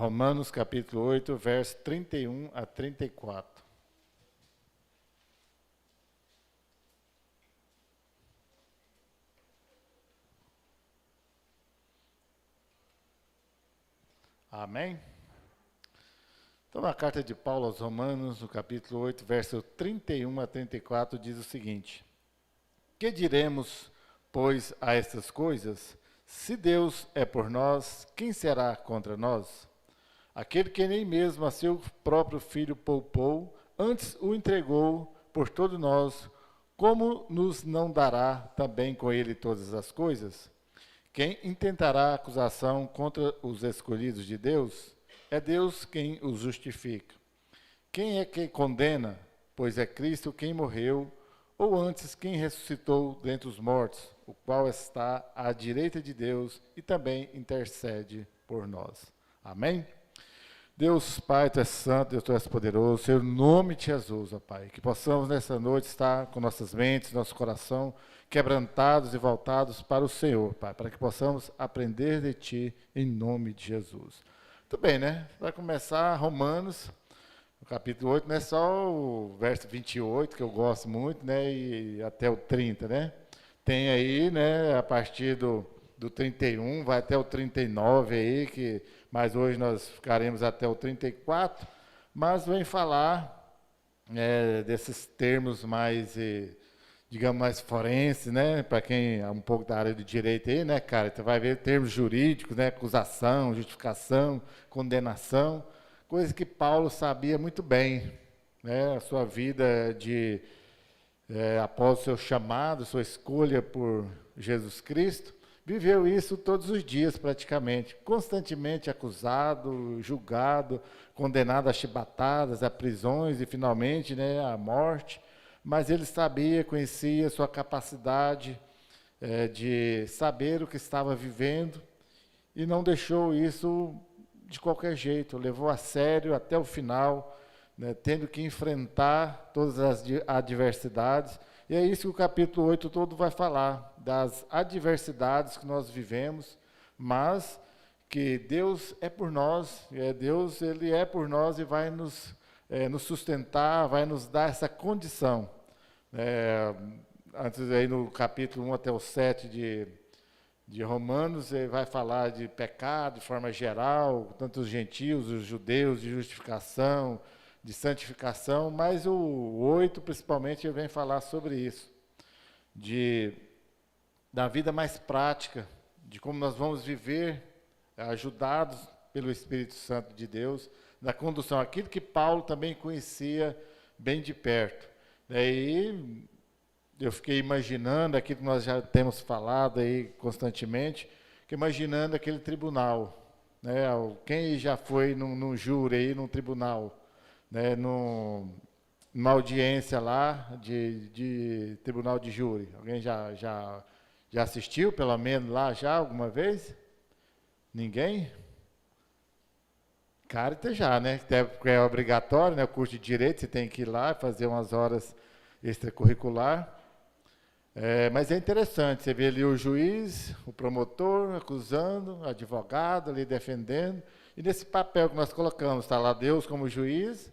Romanos capítulo 8, verso 31 a 34. Amém? Então, a carta de Paulo aos Romanos, no capítulo 8, verso 31 a 34, diz o seguinte: Que diremos, pois, a estas coisas? Se Deus é por nós, quem será contra nós? Aquele que nem mesmo a seu próprio filho poupou, antes o entregou por todos nós, como nos não dará também com ele todas as coisas? Quem intentará acusação contra os escolhidos de Deus? É Deus quem os justifica. Quem é que condena? Pois é Cristo quem morreu, ou antes quem ressuscitou dentre os mortos, o qual está à direita de Deus e também intercede por nós. Amém? Deus Pai, Tu és santo, Deus Tu és poderoso, Senhor, em nome de Jesus, ó Pai, que possamos nessa noite estar com nossas mentes, nosso coração quebrantados e voltados para o Senhor, Pai, para que possamos aprender de Ti em nome de Jesus. Muito bem, né? Vai começar Romanos, no capítulo 8, não é só o verso 28, que eu gosto muito, né, e até o 30, né? Tem aí, né, a partir do 31, vai até o 39 aí, mas hoje nós ficaremos até o 34, mas vem falar desses termos mais, digamos, mais forenses, né? Para quem é um pouco da área do direito aí, né, cara? Você vai ver termos jurídicos, né? Acusação, justificação, condenação, coisas que Paulo sabia muito bem, né? A sua vida após o seu chamado, sua escolha por Jesus Cristo, viveu isso todos os dias praticamente, constantemente acusado, julgado, condenado a chibatadas, a prisões e finalmente, né, à morte. Mas ele sabia, conhecia sua capacidade de saber o que estava vivendo e não deixou isso de qualquer jeito, levou a sério até o final, né, tendo que enfrentar todas as adversidades. E é isso que o capítulo 8 todo vai falar, das adversidades que nós vivemos, mas que Deus é por nós, Deus ele é por nós e vai nos sustentar, vai nos dar essa condição. Antes aí no capítulo 1 até o 7 de Romanos, ele vai falar de pecado de forma geral, tanto os gentios, os judeus, de justificação, de santificação, mas o 8 principalmente ele vem falar sobre isso, da vida mais prática, de como nós vamos viver ajudados pelo Espírito Santo de Deus, na condução, aquilo que Paulo também conhecia bem de perto. Daí eu fiquei imaginando aquilo que nós já temos falado aí constantemente, imaginando aquele tribunal, né? Quem já foi num júri aí, num tribunal, né, numa audiência lá de tribunal de júri. Alguém já assistiu, pelo menos, lá já alguma vez? Ninguém? Carta já, né? Porque é obrigatório, né? O curso de Direito, você tem que ir lá fazer umas horas extracurricular. Mas é interessante, você vê ali o juiz, o promotor acusando, o advogado ali defendendo, e nesse papel que nós colocamos, está lá Deus como juiz,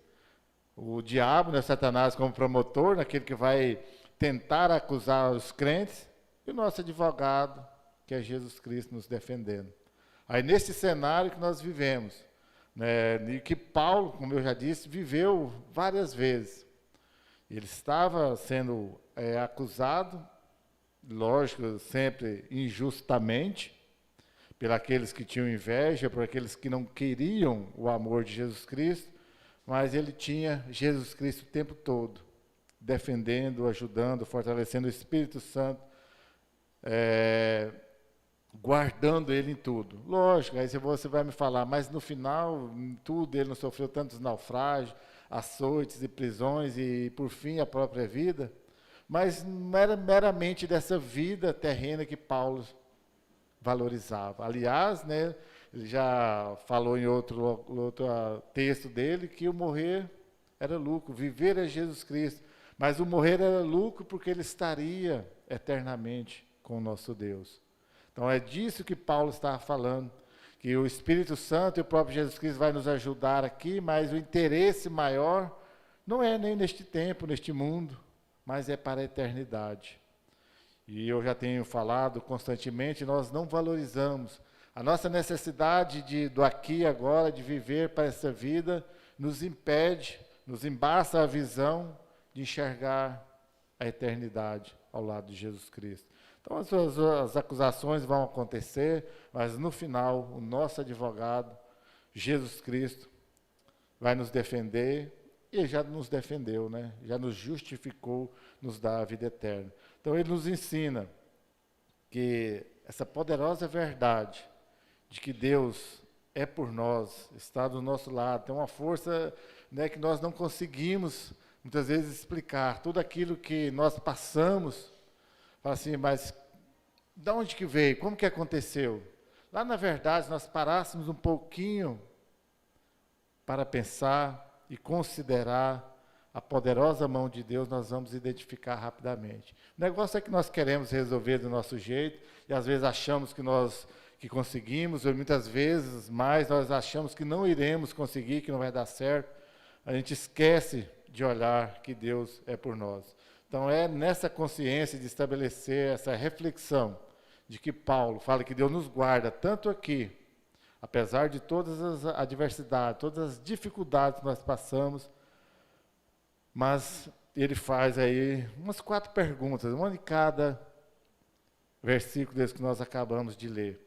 o diabo, né, Satanás como promotor, naquele que vai tentar acusar os crentes, e o nosso advogado, que é Jesus Cristo, nos defendendo. Aí nesse cenário que nós vivemos, né, e que Paulo, como eu já disse, viveu várias vezes. Ele estava sendo acusado, lógico, sempre injustamente, por aqueles que tinham inveja, por aqueles que não queriam o amor de Jesus Cristo, mas ele tinha Jesus Cristo o tempo todo, defendendo, ajudando, fortalecendo o Espírito Santo, guardando ele em tudo. Lógico, aí você vai me falar, mas no final, em tudo, ele não sofreu tantos naufrágios, açoites e prisões e, por fim, a própria vida. Mas não era meramente dessa vida terrena que Paulo valorizava. Aliás, né, ele já falou em outro texto dele que o morrer era lucro, viver é Jesus Cristo. Mas o morrer era lucro porque ele estaria eternamente com o nosso Deus. Então é disso que Paulo estava falando, que o Espírito Santo e o próprio Jesus Cristo vai nos ajudar aqui, mas o interesse maior não é nem neste tempo, neste mundo, mas é para a eternidade. E eu já tenho falado constantemente, nós não valorizamos. A nossa necessidade do aqui e agora, de viver para essa vida, nos impede, nos embaça a visão de enxergar a eternidade ao lado de Jesus Cristo. Então as acusações vão acontecer, mas no final o nosso advogado, Jesus Cristo, vai nos defender, e ele já nos defendeu, né? Já nos justificou, nos dá a vida eterna. Então ele nos ensina que essa poderosa verdade de que Deus é por nós, está do nosso lado, tem uma força, né, que nós não conseguimos muitas vezes explicar. Tudo aquilo que nós passamos, fala assim, mas de onde que veio? Como que aconteceu? Lá na verdade, se nós parássemos um pouquinho para pensar e considerar a poderosa mão de Deus, nós vamos identificar rapidamente. O negócio é que nós queremos resolver do nosso jeito, e às vezes achamos que conseguimos, ou muitas vezes mais nós achamos que não iremos conseguir, que não vai dar certo. A gente esquece de olhar que Deus é por nós. Então é nessa consciência de estabelecer essa reflexão, de que Paulo fala que Deus nos guarda tanto aqui, apesar de todas as adversidades, todas as dificuldades que nós passamos, mas ele faz aí umas 4 perguntas, uma de cada versículo desse que nós acabamos de ler,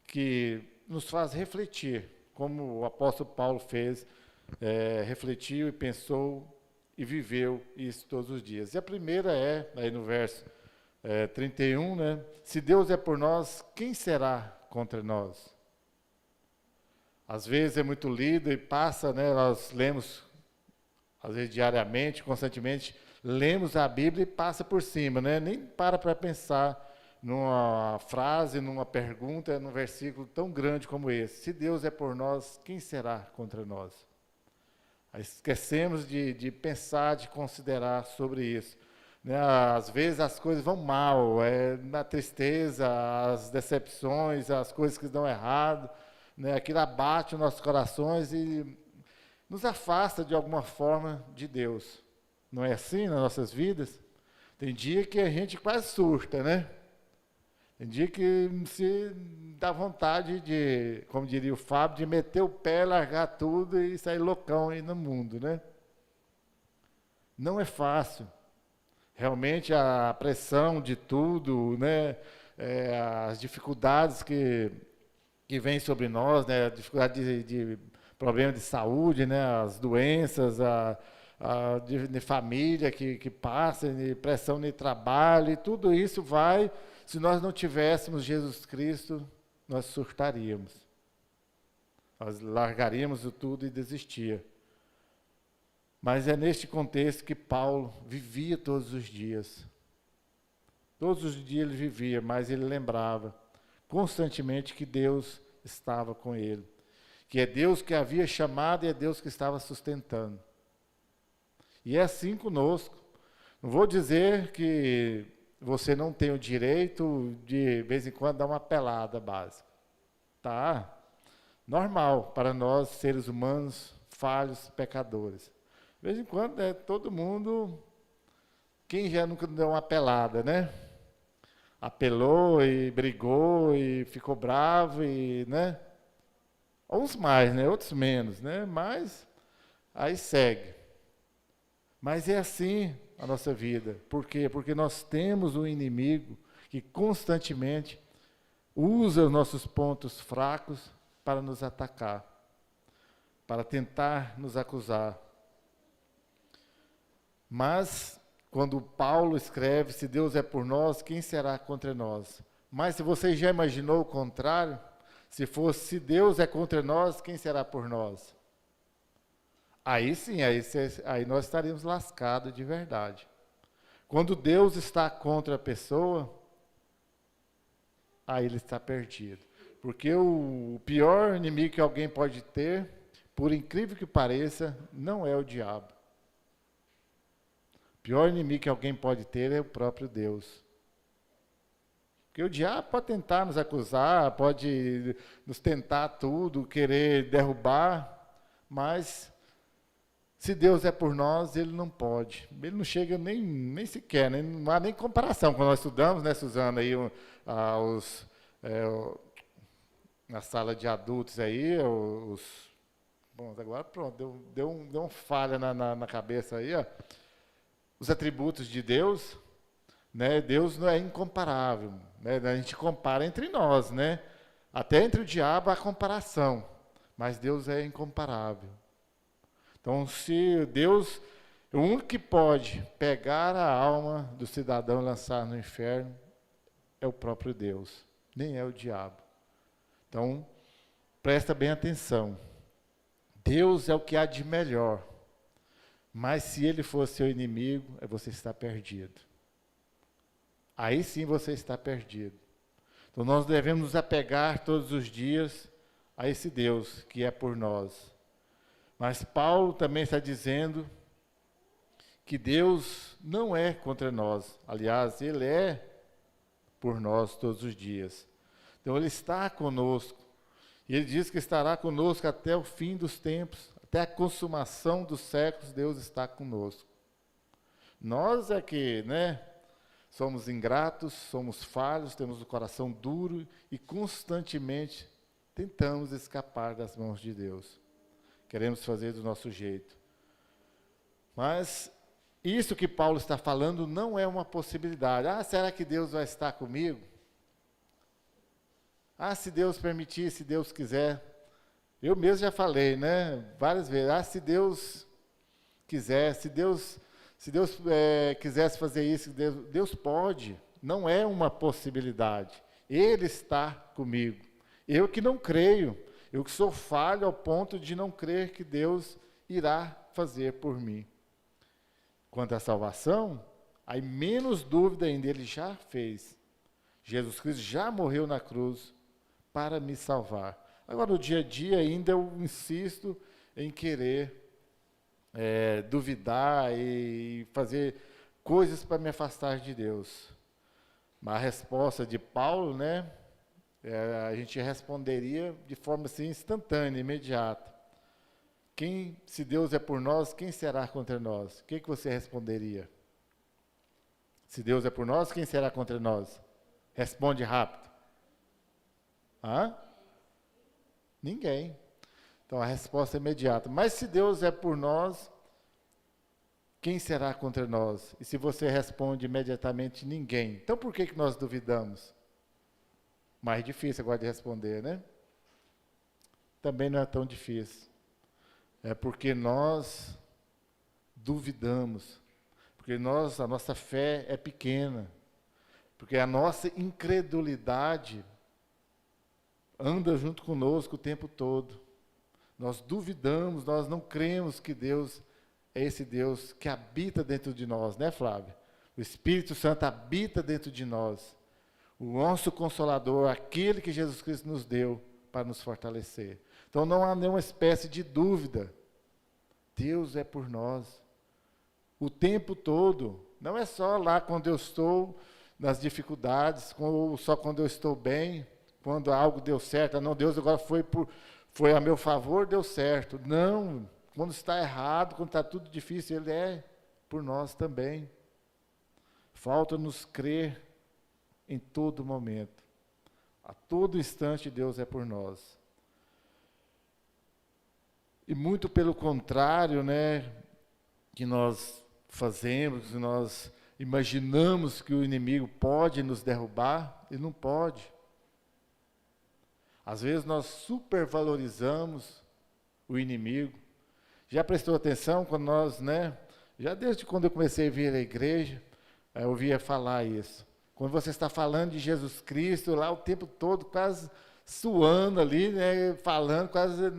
que nos faz refletir, como o apóstolo Paulo fez, refletiu e pensou e viveu isso todos os dias. E a primeira é, aí no verso 31, né? Se Deus é por nós, quem será contra nós? Às vezes é muito lido e passa, né? Nós lemos, às vezes diariamente, constantemente, lemos a Bíblia e passa por cima, né? Nem para pensar numa frase, numa pergunta, num versículo tão grande como esse. Se Deus é por nós, quem será contra nós? Aí esquecemos de pensar, de considerar sobre isso. Né? Às vezes as coisas vão mal, na tristeza, as decepções, as coisas que dão errado, né? Aquilo abate os nossos corações e nos afasta de alguma forma de Deus. Não é assim nas nossas vidas? Tem dia que a gente quase surta, né? Tem dia que se dá vontade de, como diria o Fábio, de meter o pé, largar tudo e sair loucão aí no mundo, né? Não é fácil. Realmente a pressão de tudo, né? As dificuldades que vêm sobre nós, né? A dificuldade de problema de saúde, né? As doenças, de família que passa, de pressão de trabalho, e tudo isso vai. Se nós não tivéssemos Jesus Cristo, nós surtaríamos. Nós largaríamos o tudo e desistia. Mas é neste contexto que Paulo vivia todos os dias. Todos os dias ele vivia, mas ele lembrava constantemente que Deus estava com ele. Que é Deus que havia chamado e é Deus que estava sustentando. E é assim conosco. Não vou dizer que você não tem o direito de vez em quando, dar uma pelada básica. Tá? Normal para nós, seres humanos, falhos, pecadores. De vez em quando, todo mundo, quem já nunca deu uma pelada, né? Apelou e brigou e ficou bravo, e, né? Uns mais, né? Outros menos, né? Mas aí segue. Mas é assim a nossa vida. Por quê? Porque nós temos um inimigo que constantemente usa os nossos pontos fracos para nos atacar, para tentar nos acusar. Mas, quando Paulo escreve, se Deus é por nós, quem será contra nós? Mas se você já imaginou o contrário, se Deus é contra nós, quem será por nós? Aí sim, aí nós estaríamos lascados de verdade. Quando Deus está contra a pessoa, aí ele está perdido. Porque o pior inimigo que alguém pode ter, por incrível que pareça, não é o diabo. O pior inimigo que alguém pode ter é o próprio Deus. Porque o diabo pode tentar nos acusar, pode nos tentar tudo, querer derrubar, mas se Deus é por nós, ele não pode. Ele não chega nem sequer, né? Não há nem comparação. Quando nós estudamos, né, Suzana, aí, na sala de adultos aí, bom, agora pronto, deu uma falha na cabeça aí, ó. Os atributos de Deus, né? Deus não é incomparável, né? A gente compara entre nós, né? Até entre o diabo há comparação, mas Deus é incomparável. Então, se Deus, o único que pode pegar a alma do cidadão e lançar no inferno é o próprio Deus, nem é o diabo. Então, presta bem atenção. Deus é o que há de melhor, mas se ele for seu inimigo, você está perdido. Aí sim você está perdido. Então, nós devemos nos apegar todos os dias a esse Deus que é por nós. Mas Paulo também está dizendo que Deus não é contra nós. Aliás, ele é por nós todos os dias. Então, ele está conosco. E ele diz que estará conosco até o fim dos tempos, até a consumação dos séculos, Deus está conosco. Nós é que, né, somos ingratos, somos falhos, temos o coração duro e constantemente tentamos escapar das mãos de Deus. Queremos fazer do nosso jeito. Mas isso que Paulo está falando não é uma possibilidade. Ah, será que Deus vai estar comigo? Ah, se Deus permitir, se Deus quiser. Eu mesmo já falei, né, várias vezes. Ah, se Deus quiser, se Deus quisesse fazer isso, Deus pode. Não é uma possibilidade. Ele está comigo. Eu que não creio. Eu que sou falho ao ponto de não crer que Deus irá fazer por mim. Quanto à salvação, aí menos dúvida ainda, ele já fez. Jesus Cristo já morreu na cruz para me salvar. Agora, no dia a dia ainda eu insisto em querer duvidar e fazer coisas para me afastar de Deus. Mas a resposta de Paulo, né? A gente responderia de forma assim, instantânea, imediata. Se Deus é por nós, quem será contra nós? O que você responderia? Se Deus é por nós, quem será contra nós? Responde rápido. Hã? Ninguém. Então a resposta é imediata. Mas se Deus é por nós, quem será contra nós? E se você responde imediatamente, ninguém. Então por que nós duvidamos? Mais difícil agora de responder, né? Também não é tão difícil. É porque nós duvidamos. Porque a nossa fé é pequena. Porque a nossa incredulidade anda junto conosco o tempo todo. Nós duvidamos, nós não cremos que Deus é esse Deus que habita dentro de nós, né, Flávio? O Espírito Santo habita dentro de nós. O nosso Consolador, aquele que Jesus Cristo nos deu para nos fortalecer. Então não há nenhuma espécie de dúvida. Deus é por nós. O tempo todo. Não é só lá quando eu estou nas dificuldades, ou só quando eu estou bem, quando algo deu certo. Não, Deus agora foi a meu favor, deu certo. Não, quando está errado, quando está tudo difícil, Ele é por nós também. Falta-nos crer em todo momento. A todo instante Deus é por nós. E muito pelo contrário, né, que nós fazemos, que nós imaginamos que o inimigo pode nos derrubar, ele não pode. Às vezes nós supervalorizamos o inimigo. Já prestou atenção quando nós, né, já desde quando eu comecei a vir à igreja, eu ouvia falar isso. Quando você está falando de Jesus Cristo, lá o tempo todo, quase suando ali, né, falando, quase,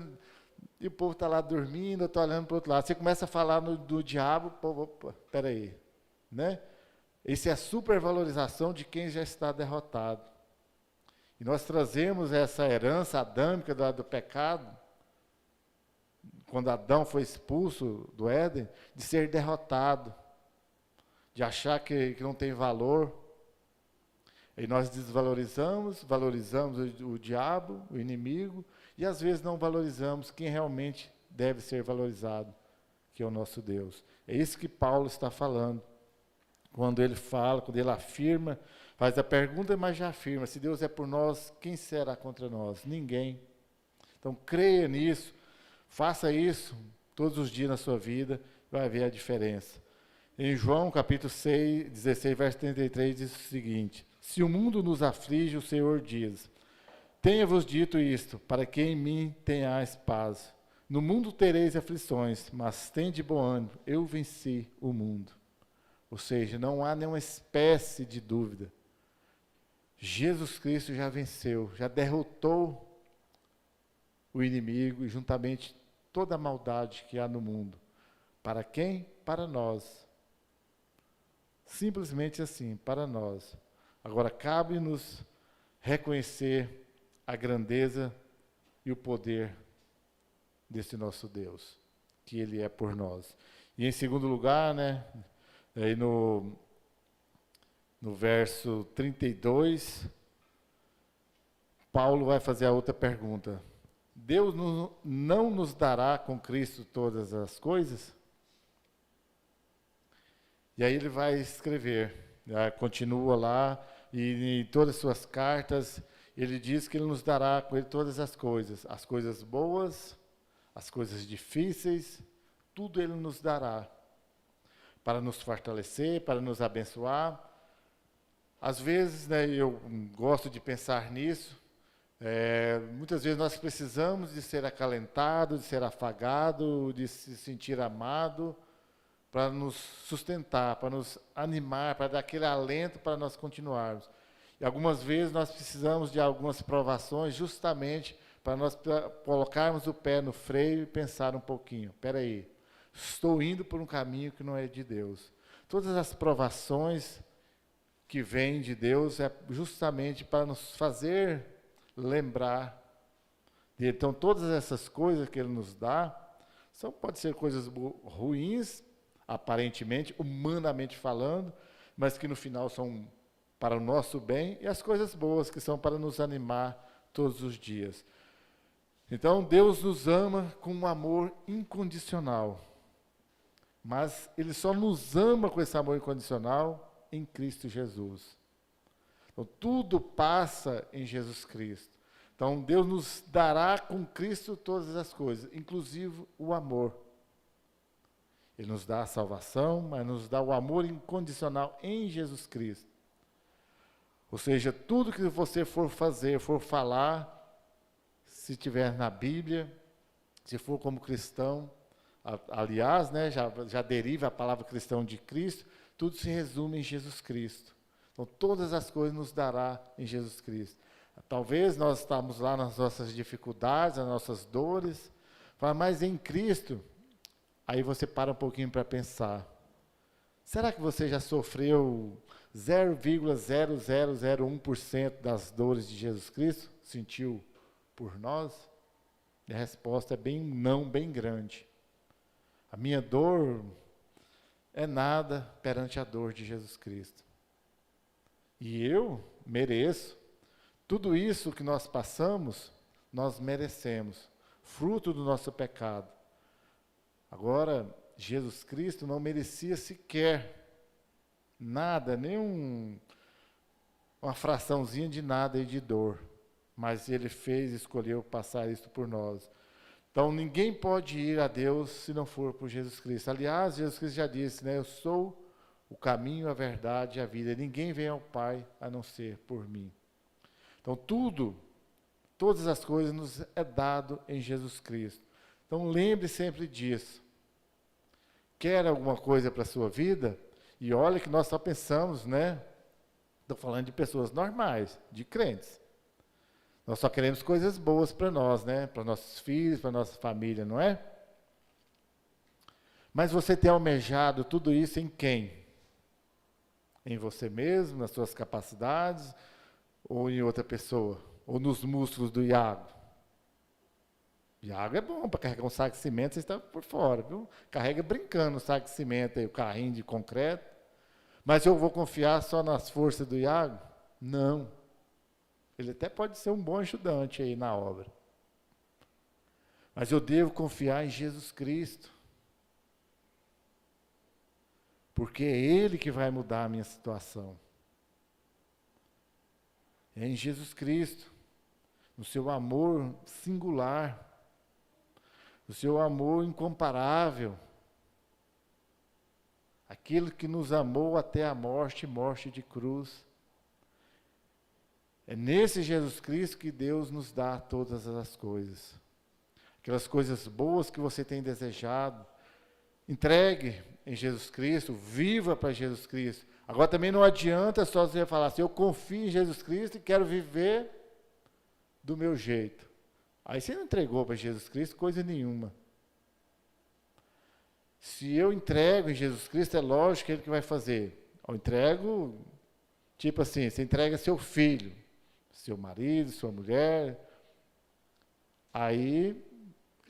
e o povo está lá dormindo, eu estou olhando para o outro lado. Você começa a falar do diabo, opa, peraí, né? Isso é a supervalorização de quem já está derrotado. E nós trazemos essa herança adâmica do pecado, quando Adão foi expulso do Éden, de ser derrotado, de achar que não tem valor. E nós desvalorizamos, valorizamos o diabo, o inimigo, e às vezes não valorizamos quem realmente deve ser valorizado, que é o nosso Deus. É isso que Paulo está falando. Quando ele fala, quando ele afirma, faz a pergunta, mas já afirma, se Deus é por nós, quem será contra nós? Ninguém. Então creia nisso, faça isso todos os dias na sua vida, vai ver a diferença. Em João capítulo 6, 16, verso 33, diz o seguinte: se o mundo nos aflige, o Senhor diz, tenha-vos dito isto, para que em mim tenhais paz. No mundo tereis aflições, mas tende bom ânimo, eu venci o mundo. Ou seja, não há nenhuma espécie de dúvida. Jesus Cristo já venceu, já derrotou o inimigo e juntamente toda a maldade que há no mundo. Para quem? Para nós. Simplesmente assim, para nós. Agora, cabe-nos reconhecer a grandeza e o poder desse nosso Deus, que Ele é por nós. E em segundo lugar, né, aí no verso 32, Paulo vai fazer a outra pergunta. Deus não nos dará com Cristo todas as coisas? E aí ele vai escrever, continua lá, e em todas as suas cartas, ele diz que ele nos dará com ele todas as coisas boas, as coisas difíceis, tudo ele nos dará, para nos fortalecer, para nos abençoar. Às vezes, né, eu gosto de pensar nisso, muitas vezes nós precisamos de ser acalentado, de ser afagado, de se sentir amado, para nos sustentar, para nos animar, para dar aquele alento para nós continuarmos. E algumas vezes nós precisamos de algumas provações justamente para nós colocarmos o pé no freio e pensar um pouquinho. Espera aí, estou indo por um caminho que não é de Deus. Todas as provações que vêm de Deus é justamente para nos fazer lembrar dele. Então, todas essas coisas que Ele nos dá, pode ser coisas ruins, aparentemente, humanamente falando, mas que no final são para o nosso bem, e as coisas boas que são para nos animar todos os dias. Então, Deus nos ama com um amor incondicional, mas Ele só nos ama com esse amor incondicional em Cristo Jesus. Então, tudo passa em Jesus Cristo. Então, Deus nos dará com Cristo todas as coisas, inclusive o amor. Ele nos dá a salvação, mas nos dá o amor incondicional em Jesus Cristo. Ou seja, tudo que você for fazer, for falar, se tiver na Bíblia, se for como cristão, aliás, né, já deriva a palavra cristão de Cristo, tudo se resume em Jesus Cristo. Então, todas as coisas nos dará em Jesus Cristo. Talvez nós estamos lá nas nossas dificuldades, nas nossas dores, mas em Cristo, aí você para um pouquinho para pensar. Será que você já sofreu 0,0001% das dores de Jesus Cristo? Sentiu por nós? E a resposta é bem grande. A minha dor é nada perante a dor de Jesus Cristo. E eu mereço. Tudo isso que nós passamos, nós merecemos, fruto do nosso pecado. Agora, Jesus Cristo não merecia sequer nada, nem uma fraçãozinha de nada e de dor. Mas Ele escolheu passar isso por nós. Então, ninguém pode ir a Deus se não for por Jesus Cristo. Aliás, Jesus Cristo já disse, né? Eu sou o caminho, a verdade e a vida. Ninguém vem ao Pai a não ser por mim. Então, todas as coisas nos é dado em Jesus Cristo. Então, lembre sempre disso. Quer alguma coisa para a sua vida? E olha que nós só pensamos, né? Estou falando de pessoas normais, de crentes. Nós só queremos coisas boas para nós, né? Para nossos filhos, para nossa família, não é? Mas você tem almejado tudo isso em quem? Em você mesmo, nas suas capacidades, ou em outra pessoa? Ou nos músculos do Iago? Iago é bom para carregar um saco de cimento, você está por fora, viu? Carrega brincando o saco de cimento, aí, o carrinho de concreto. Mas eu vou confiar só nas forças do Iago? Não. Ele até pode ser um bom ajudante aí na obra. Mas eu devo confiar em Jesus Cristo. Porque é Ele que vai mudar a minha situação. É em Jesus Cristo, no seu amor singular, no seu amor incomparável, aquele que nos amou até a morte, morte de cruz. É nesse Jesus Cristo que Deus nos dá todas as coisas. Aquelas coisas boas que você tem desejado, entregue em Jesus Cristo, viva para Jesus Cristo. Agora também não adianta só você falar assim, eu confio em Jesus Cristo e quero viver do meu jeito. Aí você não entregou para Jesus Cristo coisa nenhuma. Se eu entrego em Jesus Cristo, é lógico que Ele que vai fazer. Eu entrego, tipo assim, você entrega seu filho, seu marido, sua mulher. Aí,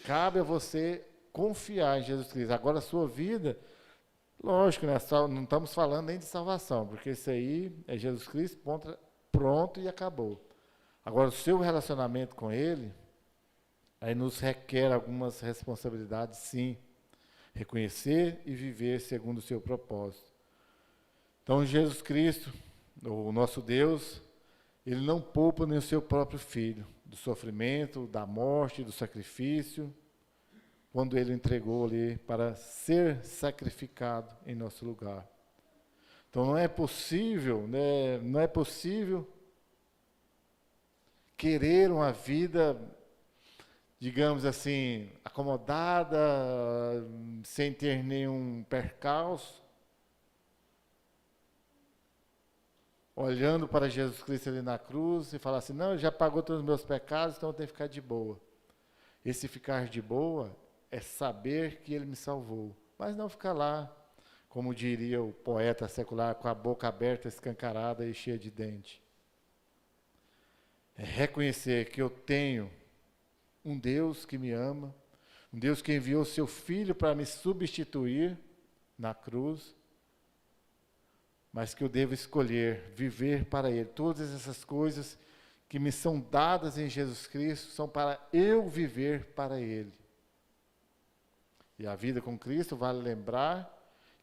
cabe a você confiar em Jesus Cristo. Agora, a sua vida, lógico, né, não estamos falando nem de salvação, porque isso aí é Jesus Cristo, pronto e acabou. Agora, o seu relacionamento com Ele, aí nos requer algumas responsabilidades, sim. Reconhecer e viver segundo o seu propósito. Então, Jesus Cristo, o nosso Deus, Ele não poupa nem o seu próprio Filho, do sofrimento, da morte, do sacrifício, quando Ele entregou ali para ser sacrificado em nosso lugar. Então, não é possível, né, não é possível querer uma vida, digamos assim, acomodada, sem ter nenhum percalço, olhando para Jesus Cristo ali na cruz e falar assim, não, ele já pagou todos os meus pecados, então eu tenho que ficar de boa. Esse ficar de boa é saber que Ele me salvou, mas não ficar lá, como diria o poeta secular, com a boca aberta, escancarada e cheia de dente. É reconhecer que eu tenho um Deus que me ama, um Deus que enviou seu Filho para me substituir na cruz, mas que eu devo escolher viver para Ele. Todas essas coisas que me são dadas em Jesus Cristo são para eu viver para Ele. E a vida com Cristo vale lembrar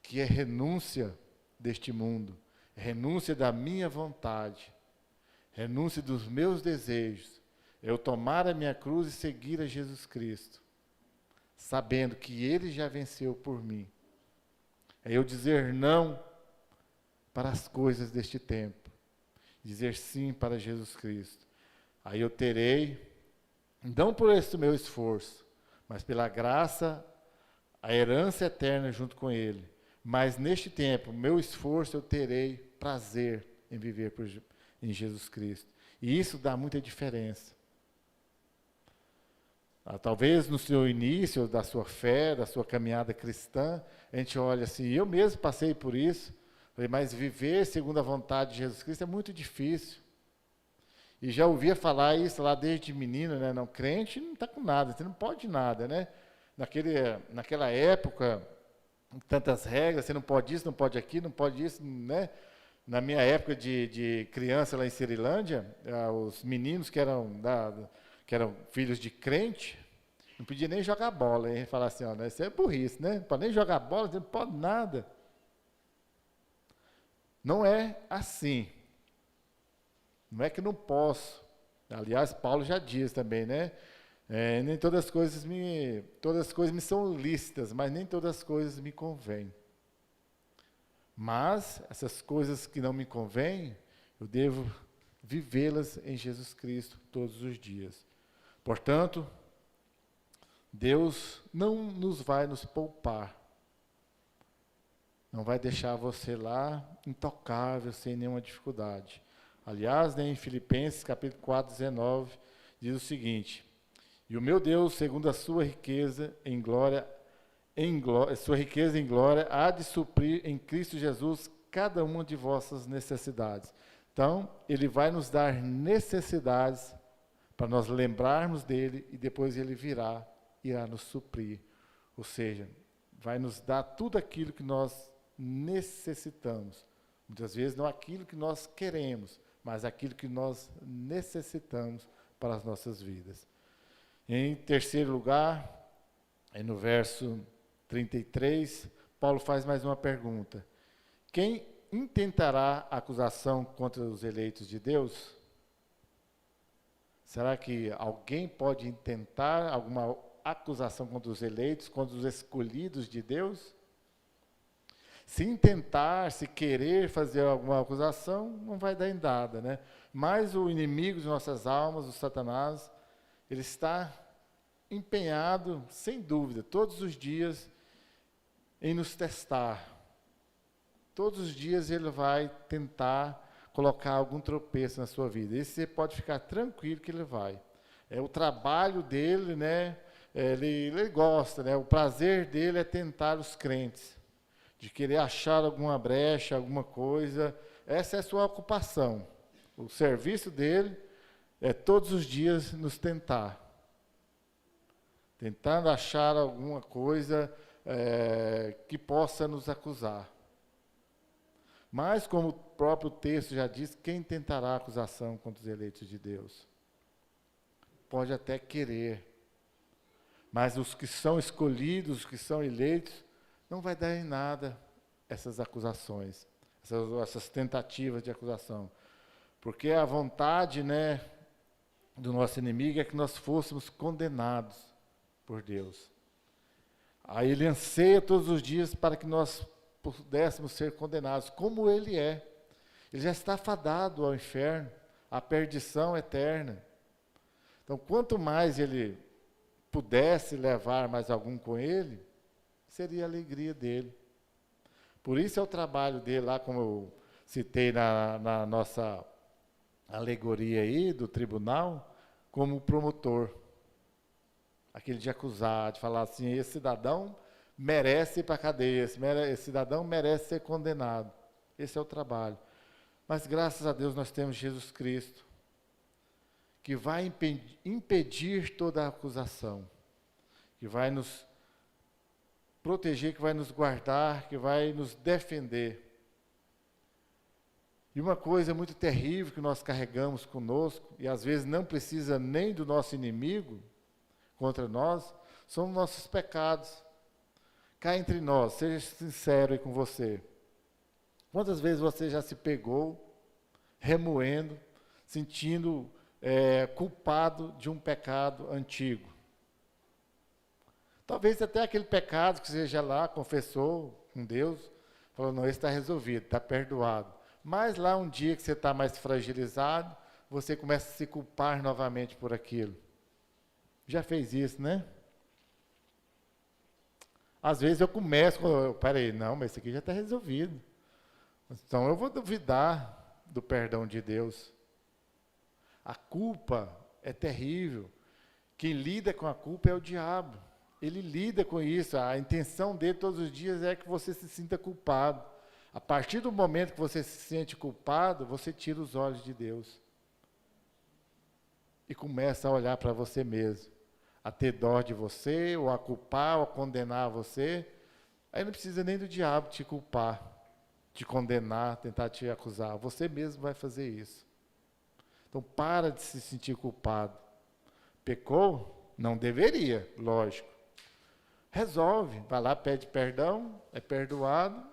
que é renúncia deste mundo, é renúncia da minha vontade, renúncia dos meus desejos, eu tomar a minha cruz e seguir a Jesus Cristo, sabendo que Ele já venceu por mim. É eu dizer não para as coisas deste tempo, dizer sim para Jesus Cristo. Aí eu terei, não por esse meu esforço, mas pela graça, a herança eterna junto com Ele. Mas neste tempo, meu esforço, eu terei prazer em viver em Jesus Cristo. E isso dá muita diferença. Talvez no seu início da sua fé, da sua caminhada cristã, a gente olha assim, eu mesmo passei por isso, mas viver segundo a vontade de Jesus Cristo é muito difícil. E já ouvia falar isso lá desde menino, né? Não, crente não está com nada, você não pode nada, né? Naquela época, tantas regras, você não pode isso, não pode aquilo, não pode isso, né? Na minha época de criança lá em Cerilândia, os meninos que eram filhos de crente, não podia nem jogar bola. Aí a gente fala assim, ó, né, isso é burrice, né? Não pode nem jogar bola, você não pode nada. Não é assim. Não é que não posso. Aliás, Paulo já diz também, né? Nem todas as coisas me são lícitas, mas nem todas as coisas me convêm. Mas essas coisas que não me convêm, eu devo vivê-las em Jesus Cristo todos os dias. Portanto, Deus não vai nos poupar. Não vai deixar você lá intocável, sem nenhuma dificuldade. Aliás, em Filipenses capítulo 4, 19, diz o seguinte: e o meu Deus, segundo a sua riqueza em glória, sua riqueza em glória, há de suprir em Cristo Jesus cada uma de vossas necessidades. Então, Ele vai nos dar necessidades para nós lembrarmos dEle e depois Ele irá nos suprir. Ou seja, vai nos dar tudo aquilo que nós necessitamos. Muitas vezes não aquilo que nós queremos, mas aquilo que nós necessitamos para as nossas vidas. Em terceiro lugar, no verso 33, Paulo faz mais uma pergunta. Quem intentará acusação contra os eleitos de Deus? Será que alguém pode intentar alguma acusação contra os eleitos, contra os escolhidos de Deus? Se intentar, se querer fazer alguma acusação, não vai dar em nada, né? Mas o inimigo de nossas almas, o Satanás, ele está empenhado, sem dúvida, todos os dias, em nos testar. Todos os dias ele vai tentar colocar algum tropeço na sua vida. E você pode ficar tranquilo que ele vai. O trabalho dele, né? Ele gosta, né? O prazer dele é tentar os crentes, de querer achar alguma brecha, alguma coisa. Essa é a sua ocupação. O serviço dele é todos os dias nos tentar. Tentando achar alguma coisa que possa nos acusar. Mas, como o próprio texto já diz, quem tentará acusação contra os eleitos de Deus? Pode até querer, mas os que são escolhidos, os que são eleitos, não vai dar em nada essas acusações, essas tentativas de acusação. Porque a vontade, né, do nosso inimigo é que nós fôssemos condenados por Deus. Aí ele anseia todos os dias para que nós pudéssemos ser condenados, como ele é. Ele já está fadado ao inferno, à perdição eterna. Então, quanto mais ele pudesse levar mais algum com ele, seria a alegria dele. Por isso é o trabalho dele lá, como eu citei na nossa alegoria aí do tribunal, como promotor. Aquele de acusar, de falar assim, esse cidadão merece ir para a cadeia, esse cidadão merece ser condenado. Esse é o trabalho. Mas graças a Deus nós temos Jesus Cristo, que vai impedir toda a acusação, que vai nos proteger, que vai nos guardar, que vai nos defender. E uma coisa muito terrível que nós carregamos conosco, e às vezes não precisa nem do nosso inimigo contra nós, são nossos pecados. Cá entre nós, seja sincero aí com você. Quantas vezes você já se pegou, remoendo, sentindo culpado de um pecado antigo? Talvez até aquele pecado que você já lá confessou com Deus, falou, não, esse está resolvido, está perdoado. Mas lá um dia que você está mais fragilizado, você começa a se culpar novamente por aquilo. Já fez isso, né? Às vezes eu começo, peraí, não, mas isso aqui já está resolvido. Então eu vou duvidar do perdão de Deus. A culpa é terrível. Quem lida com a culpa é o diabo. Ele lida com isso. A intenção dele todos os dias é que você se sinta culpado. A partir do momento que você se sente culpado, você tira os olhos de Deus. E começa a olhar para você mesmo. A ter dó de você, ou a culpar, ou a condenar você. Aí não precisa nem do diabo te culpar, te condenar, tentar te acusar. Você mesmo vai fazer isso. Então, para de se sentir culpado. Pecou? Não deveria, lógico. Resolve, vai lá, pede perdão, é perdoado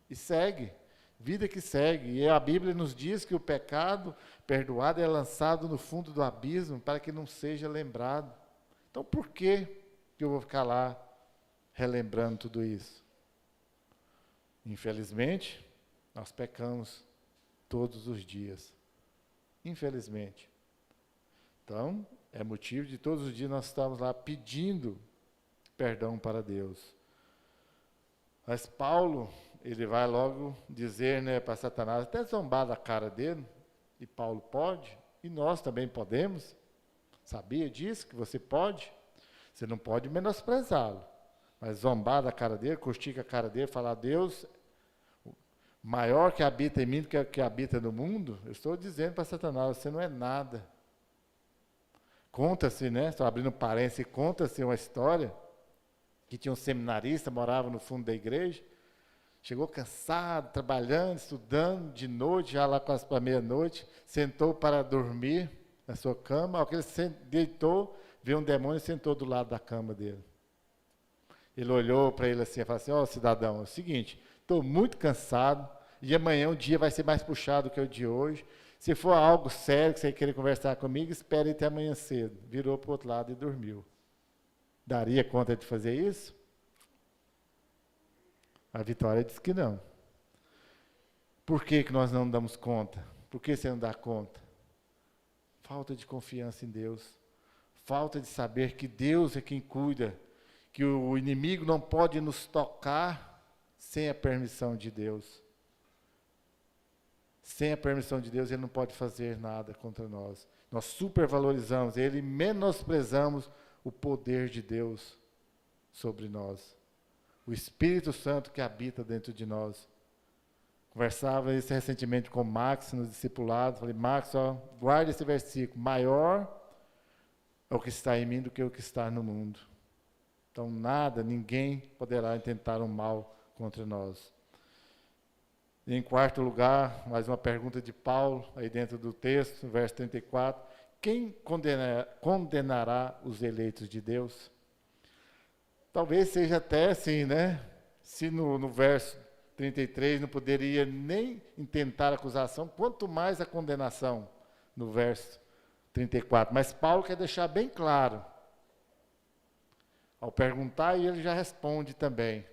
e segue. Vida que segue. E a Bíblia nos diz que o pecado perdoado é lançado no fundo do abismo para que não seja lembrado. Então, por que eu vou ficar lá relembrando tudo isso? Infelizmente, nós pecamos todos os dias. Infelizmente. Então, é motivo de todos os dias nós estamos lá pedindo perdão para Deus. Mas Paulo, ele vai logo dizer, né, para Satanás, até zombar da cara dele, e Paulo pode, e nós também podemos. Sabia disso, que você pode? Você não pode menosprezá-lo, mas zombar da cara dele, curtir com a cara dele, falar, Deus, maior que habita em mim do que habita no mundo, eu estou dizendo para Satanás, você não é nada. Conta-se, né, estou abrindo parênteses, conta-se uma história, que tinha um seminarista, morava no fundo da igreja, Chegou cansado, trabalhando, estudando, de noite, já lá quase para meia-noite, sentou para dormir na sua cama. Ao que ele deitou, veio um demônio e sentou do lado da cama dele. Ele olhou para ele assim e falou assim: ó, cidadão, é o seguinte, estou muito cansado e amanhã o dia vai ser mais puxado que o de hoje. Se for algo sério que você querer conversar comigo, espere até amanhã cedo. Virou para o outro lado e dormiu. Daria conta de fazer isso? A Vitória diz que não. Por que nós não damos conta? Por que você não dá conta? Falta de confiança em Deus. Falta de saber que Deus é quem cuida, que o inimigo não pode nos tocar sem a permissão de Deus. Sem a permissão de Deus, ele não pode fazer nada contra nós. Nós supervalorizamos ele e menosprezamos o poder de Deus sobre nós. O Espírito Santo que habita dentro de nós. Conversava isso recentemente com o Max, no discipulado. Falei: Max, guarda esse versículo. Maior é o que está em mim do que o que está no mundo. Então, nada, ninguém poderá intentar um mal contra nós. E em quarto lugar, mais uma pergunta de Paulo, aí dentro do texto, verso 34. Quem condenará os eleitos de Deus? Talvez seja até assim, né? Se no verso 33 não poderia nem intentar acusação, quanto mais a condenação no verso 34. Mas Paulo quer deixar bem claro. Ao perguntar, ele já responde também.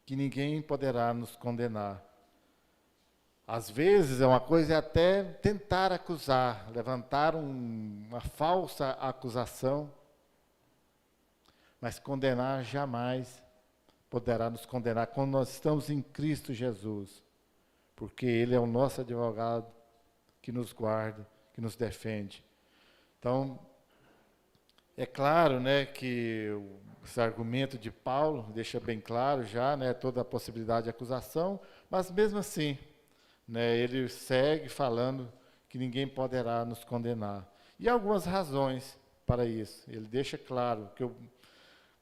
Que ninguém poderá nos condenar. Às vezes, uma coisa é até tentar acusar, levantar uma falsa acusação, mas condenar jamais poderá nos condenar quando nós estamos em Cristo Jesus, porque Ele é o nosso advogado que nos guarda, que nos defende. Então, é claro, né, que esse argumento de Paulo deixa bem claro já, né, toda a possibilidade de acusação, mas mesmo assim, né, ele segue falando que ninguém poderá nos condenar. E há algumas razões para isso. Ele deixa claro, que eu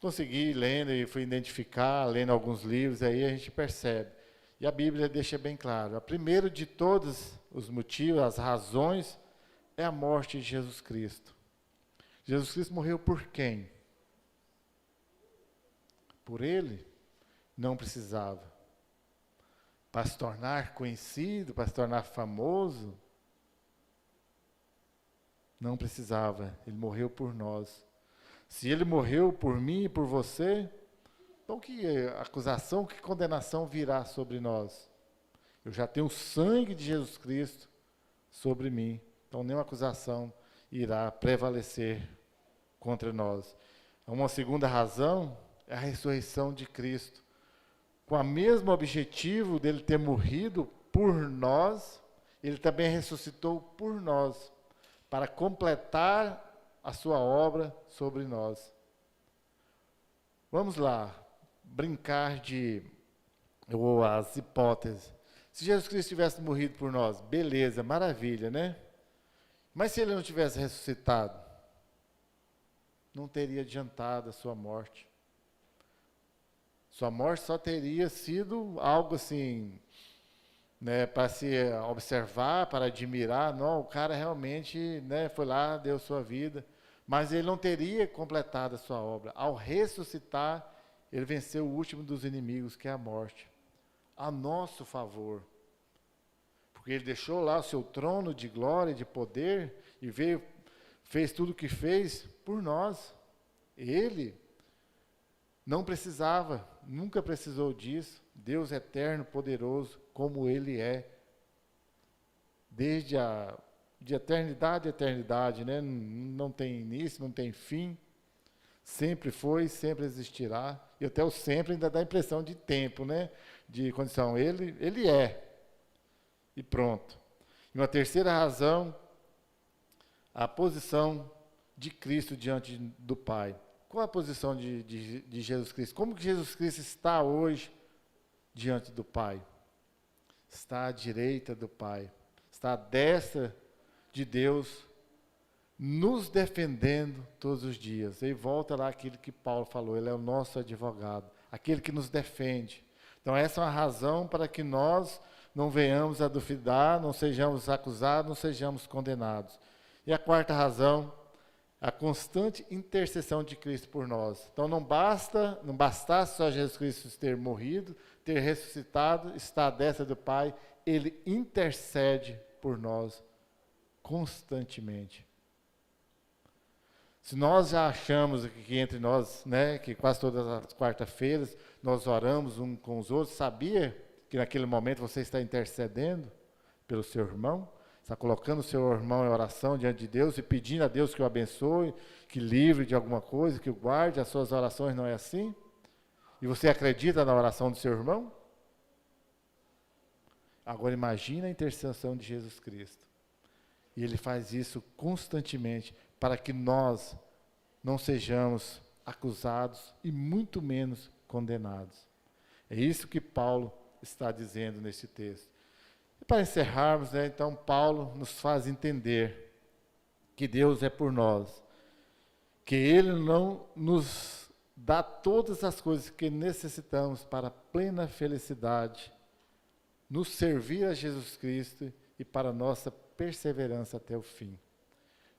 consegui lendo e fui identificar, lendo alguns livros, aí a gente percebe. E a Bíblia deixa bem claro. A primeiro de todos os motivos, as razões, é a morte de Jesus Cristo. Jesus Cristo morreu por quem? Por ele? Não precisava. Para se tornar conhecido, para se tornar famoso? Não precisava. Ele morreu por nós. Se ele morreu por mim e por você, então que acusação, que condenação virá sobre nós? Eu já tenho o sangue de Jesus Cristo sobre mim. Então nenhuma acusação irá prevalecer contra nós. Uma segunda razão é a ressurreição de Cristo. Com o mesmo objetivo dele ter morrido por nós, ele também ressuscitou por nós, para completar a sua obra sobre nós. Vamos lá, brincar ou as hipóteses. Se Jesus Cristo tivesse morrido por nós, beleza, maravilha, né? Mas se ele não tivesse ressuscitado, não teria adiantado a sua morte. Sua morte só teria sido algo assim, né, para se observar, para admirar. Não, o cara realmente, né, foi lá, deu sua vida, mas ele não teria completado a sua obra. Ao ressuscitar, ele venceu o último dos inimigos, que é a morte, a nosso favor. Porque ele deixou lá o seu trono de glória, de poder, e fez tudo o que fez por nós. Ele não precisava, nunca precisou disso. Deus eterno, poderoso, como Ele é. Desde de eternidade a eternidade, né? Não tem início, não tem fim. Sempre foi, sempre existirá. E até o sempre ainda dá a impressão de tempo, né? De condição. Ele é. E pronto. E uma terceira razão, a posição de Cristo diante do Pai. Qual a posição de Jesus Cristo? Como que Jesus Cristo está hoje diante do Pai? Está à direita do Pai. Está à destra de Deus, nos defendendo todos os dias. E volta lá aquilo que Paulo falou, ele é o nosso advogado. aquele que nos defende. Então, essa é uma razão para que nós não venhamos a duvidar, não sejamos acusados, não sejamos condenados. E a quarta razão, a constante intercessão de Cristo por nós. Então, não bastasse só Jesus Cristo ter morrido, ter ressuscitado, estar à destra do Pai, Ele intercede por nós constantemente. Se nós já achamos que entre nós, né, que quase todas as quarta-feiras nós oramos uns com os outros, sabia que naquele momento você está intercedendo pelo seu irmão? Está colocando o seu irmão em oração diante de Deus e pedindo a Deus que o abençoe, que livre de alguma coisa, que o guarde, as suas orações, não é assim? E você acredita na oração do seu irmão? Agora imagine a intercessão de Jesus Cristo. E Ele faz isso constantemente para que nós não sejamos acusados e muito menos condenados. É isso que Paulo está dizendo nesse texto. E para encerrarmos, né, então Paulo nos faz entender que Deus é por nós, que Ele não nos dá todas as coisas que necessitamos para a plena felicidade, nos servir a Jesus Cristo e para a nossa perseverança até o fim.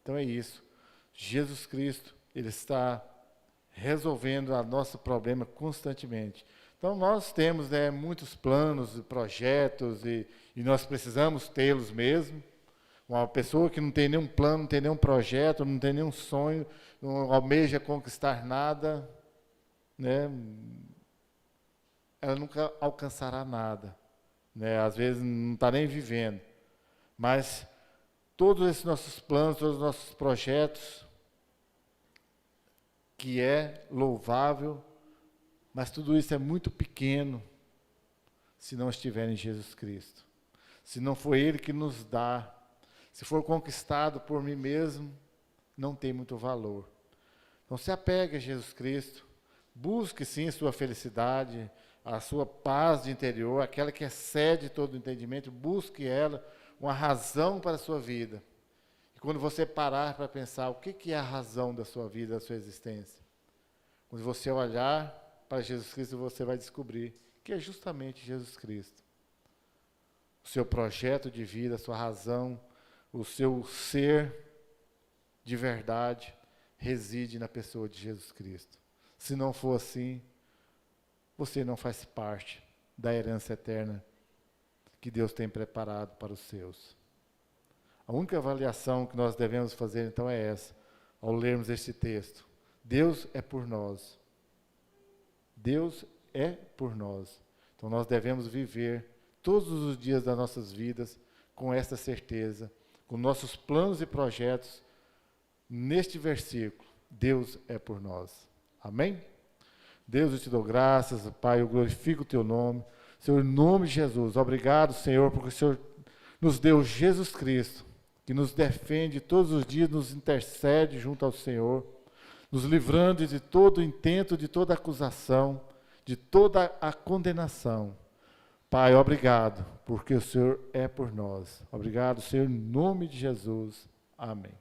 Então é isso. Jesus Cristo, Ele está resolvendo o nosso problema constantemente. Então nós temos, né, muitos planos e projetos e nós precisamos tê-los mesmo. Uma pessoa que não tem nenhum plano, não tem nenhum projeto, não tem nenhum sonho, não almeja conquistar nada, né, ela nunca alcançará nada. Né, às vezes não está nem vivendo. Mas todos esses nossos planos, todos os nossos projetos, que é louvável, mas tudo isso é muito pequeno se não estiver em Jesus Cristo. Se não for Ele que nos dá, se for conquistado por mim mesmo, não tem muito valor. Então se apegue a Jesus Cristo, busque sim sua felicidade, a sua paz de interior, aquela que excede todo o entendimento, busque ela, uma razão para a sua vida. E quando você parar para pensar o que é a razão da sua vida, da sua existência, quando você olhar para Jesus Cristo, você vai descobrir que é justamente Jesus Cristo. O seu projeto de vida, a sua razão, o seu ser de verdade reside na pessoa de Jesus Cristo. Se não for assim, você não faz parte da herança eterna que Deus tem preparado para os seus. A única avaliação que nós devemos fazer, então, é essa, ao lermos este texto. Deus é por nós. Deus é por nós. Então, nós devemos viver todos os dias das nossas vidas com esta certeza, com nossos planos e projetos, neste versículo, Deus é por nós. Amém? Deus, eu te dou graças, Pai, eu glorifico o teu nome. Senhor, em nome de Jesus, obrigado, Senhor, porque o Senhor nos deu Jesus Cristo, que nos defende todos os dias, nos intercede junto ao Senhor, nos livrando de todo intento, de toda acusação, de toda a condenação. Pai, obrigado, porque o Senhor é por nós. Obrigado, Senhor, em nome de Jesus. Amém.